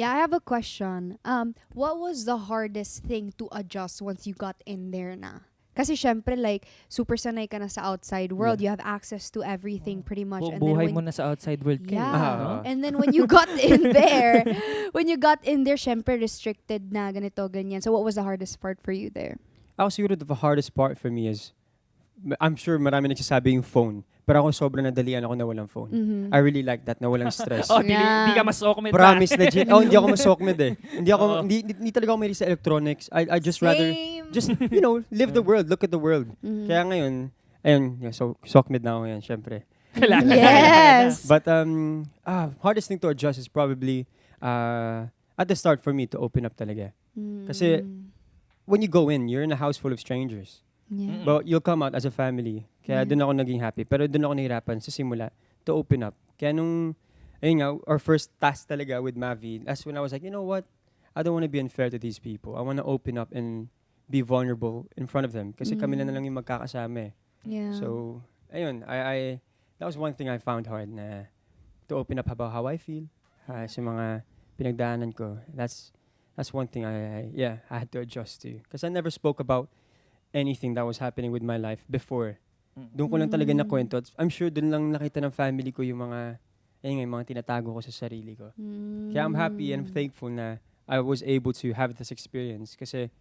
Yeah, I have a question. What was the hardest thing to adjust once you got in there na? Kasi syempre like super sanay ka na sa outside world, Yeah. you have access to everything pretty much, and then Buhay when mo na sa outside world ka. yeah, Ah. and then when you got in there, syempre restricted na ganito ganyan. So what was the hardest part for you there? Ako siguro the hardest part for me is, I'm sure marami nagsasabi yung phone. Pero ako sobrang nadalian ako na walang phone. Mhm. I really like that, na walang stress. Oh, Yeah. di ka masokmed Promise, legit. Oh, hindi ako masokmed eh. Hindi ako, Oo. hindi talaga ako mahilig sa electronics. I just rather, Same. just, live the world, look at the world. Mhm. Kaya ngayon, ayun, yeah, so sokmed na ako ngayon, syempre. Yes. But hardest thing to adjust is probably at the start for me to open up talaga. Kasi when you go in, you're in a house full of strangers. Yeah. But you'll come out as a family. Kaya Yeah. doon ako naging happy. Pero doon ako nahirapan sa simula to open up. Kaya ayun nga, our first task talaga with Mavi, that's when I was like, you know what? I don't want to be unfair to these people. I want to open up and be vulnerable in front of them. Kasi kami na lang yung magkakasama eh. Yeah. So, ayun, I that was one thing I found hard na to open up about how I feel sa mga pinagdaanan ko. That's one thing I had to adjust to. Because I never spoke about anything that was happening with my life before. Doon ko lang talaga nakwento. At I'm sure doon lang nakita ng family ko yung mga yung mga tinatago ko sa sarili ko. Kaya I'm happy and thankful na I was able to have this experience kasi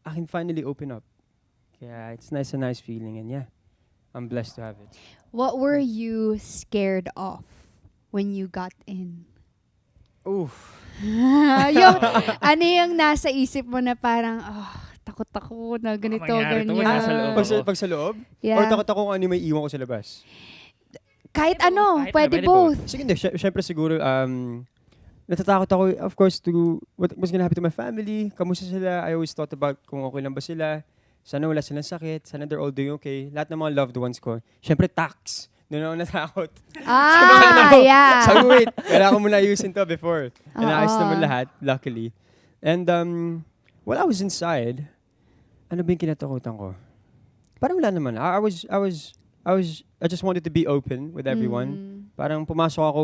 I can finally open up. Kaya it's a nice feeling, and yeah, I'm blessed to have it. What were you scared of when you got in? Oof. yung, ano yung nasa isip mo na parang, takot ako na ganito, mangyari to, ganyan. nasa loob. Pag sa loob? Yeah. Or takot ako kung ano yung may iwan ko sa labas? Kahit Kahit ano, na, pwede pwede both. Sige, hindi. Siyempre siguro, natatakot ako, of course, to what was gonna happen to my family. Kamusta sila? I always thought about kung okay lang ba sila. Sana wala silang sakit. Sana they're all doing okay. Lahat ng mga loved ones ko. Siyempre, tax. Doon ako natakot. Yeah. Sabi ko, wait, kailangan ko muna ayusin to before. And naayos Oo. naman lahat, luckily. And while I was inside, ano ba yung kinatakutan ko? Parang wala naman. I just wanted to be open with everyone. Parang pumasok ako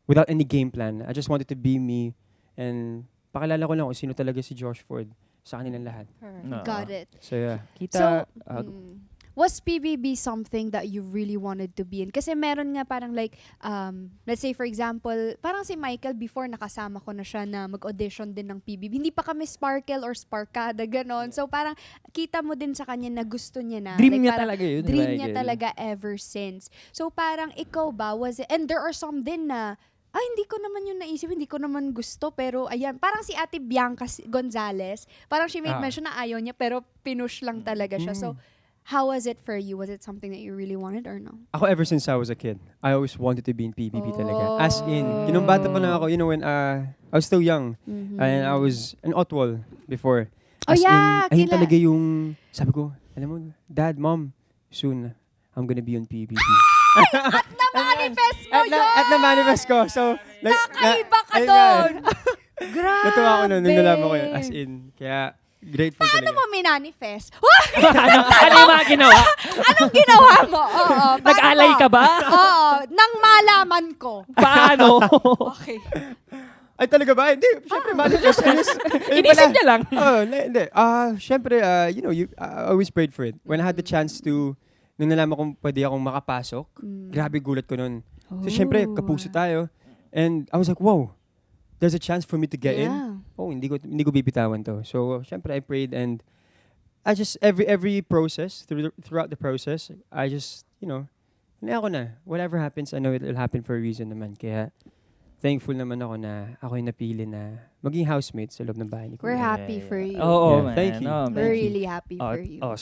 without any game plan. I just wanted to be me and pakilala ko lang kung sino talaga si Josh Ford sa kanilang lahat. No. Got it. So yeah. Kita, Was PBB something that you really wanted to be in? Kasi meron nga parang like, let's say for example, parang si Michael before nakasama ko na siya na mag-audition din ng PBB. Hindi pa kami Sparkle or Sparkada, ganon. So parang kita mo din sa kanya na gusto niya na. dream like, niya parang talaga yun. Dream Michael. niya talaga ever since. So parang ikaw ba, was it, and there are some din na, hindi ko naman yun naisip, hindi ko naman gusto, pero ayan, parang si Ate Bianca Gonzalez, parang she made mention na ayaw niya, pero pinush lang talaga siya. So, how was it for you? Was it something that you really wanted or no? Ako ever since I was a kid, I always wanted to be in PBB talaga. As in, nung bata pa lang ako, when I was still young, and I was in Otwal before. Oh, As yeah, in, ayun kila- talaga yung, sabi ko, alam mo, Dad, Mom, soon, I'm gonna be on PBB. Na-manifest mo yun! At na-manifest ko. So, Kakaiba ka ayun doon! nga. Grabe! Natuwa ako nun, nung nalaman ko yun. As in, kaya, grateful Paano talaga. mo minanifest? ano yung mga ginawa? Anong ginawa mo? Oo. paano Nag-alay mo? ka ba? Oo. Nang malaman ko. Paano? Okay. Ay, talaga ba? Hindi. Siyempre, manifest. Inisip niya lang. Hindi. Siyempre, I always prayed for it. When I had the chance to, nung nalaman kong pwede akong makapasok, grabe gulat ko nun. So, siyempre, kapuso tayo. And I was like, wow, there's a chance for me to get in. Oh, hindi ko bibitawan to. So, siyempre, I prayed and I just, every process, throughout the process, I just, ako na. Whatever happens, I know it'll happen for a reason naman. Kaya, thankful naman ako na ako yung napili na maging housemate sa loob ng bahay ni Kuya. We're happy for you. Oo, Yeah, man. thank you. Oh, We're man. really happy for you. Oh,